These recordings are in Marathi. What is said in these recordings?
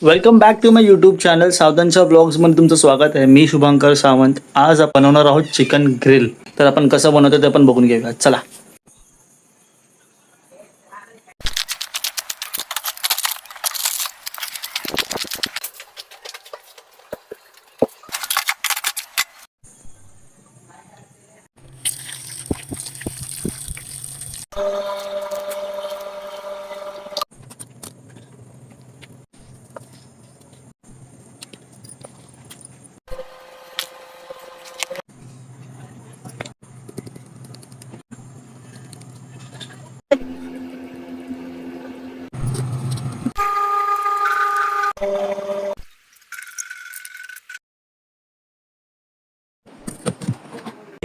Welcome back to my YouTube channel सावधानच्या ब्लॉग्समध्ये तुमचं स्वागत आहे. मी शुभंकर सावंत. आज आपण बनवणार आहोत चिकन ग्रिल. तर आपण कसं बनवतो ते आपण बघून घेऊया. चला.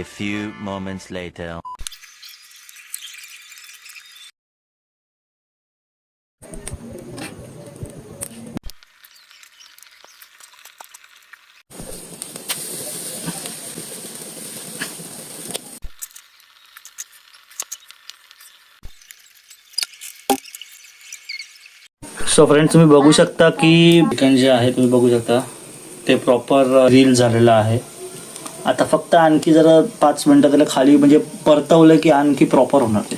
A few moments later. So friends, तुम्ही बघू शकता की चिकन जे आहे तुम्ही बघू शकता ते प्रॉपर ग्रिल झालेलं आहे. आता फक्त आणखी जरा 5 मिनिटं त्याला खाली म्हणजे परतवलं की आणखी प्रॉपर होणार ते.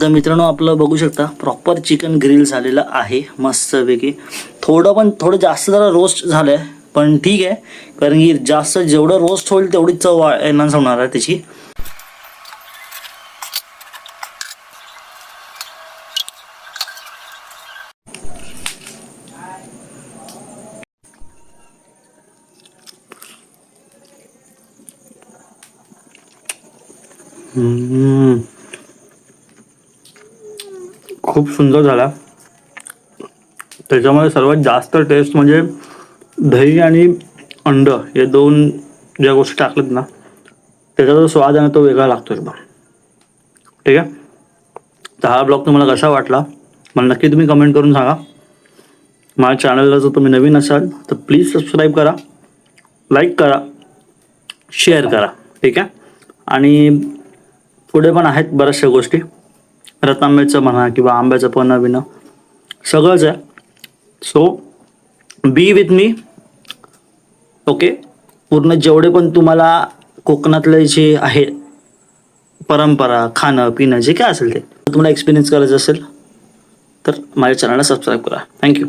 तर मित्रांनो, आपलं बघू शकता प्रॉपर चिकन ग्रिल झालेलं आहे मस्तपैकी. थोडं जास्त जरा रोस्ट झालंय, पण ठीक आहे, कारण की जास्त जेवढं रोस्ट होईल तेवढी चव एनहान्स होणार आहे त्याची. खूप सुंदर झाला. त्याच्यामध्ये सर्वात जास्त टेस्ट म्हणजे दही आणि अंड हे दोन ज्या गोष्टी टाकलेत ना, त्याचा जो स्वाद आहे ना तो वेगळा लागतो एकदम. ठीक आहे. तर हा ब्लॉग तुम्हाला कसा वाटला मला नक्की तुम्ही कमेंट करून सांगा. माझ्या चॅनलला जर तुम्ही नवीन असाल तर प्लीज सबस्क्राईब करा, लाईक करा, शेअर करा. ठीक आहे. आणि पुढे पण आहेत बऱ्याचशा गोष्टी, रतांब्याचं म्हणा किंवा आंब्याचं पण बिणं सगळंच आहे. So B with me. Okay. पूर्ण जेवढे पण तुम्हाला कोकणातले जे आहे परंपरा, खाणं पिणं जे काय असेल ते तुम्हाला एक्सपिरियन्स करायचं असेल तर माझ्या चॅनलला सबस्क्राईब करा. थँक्यू.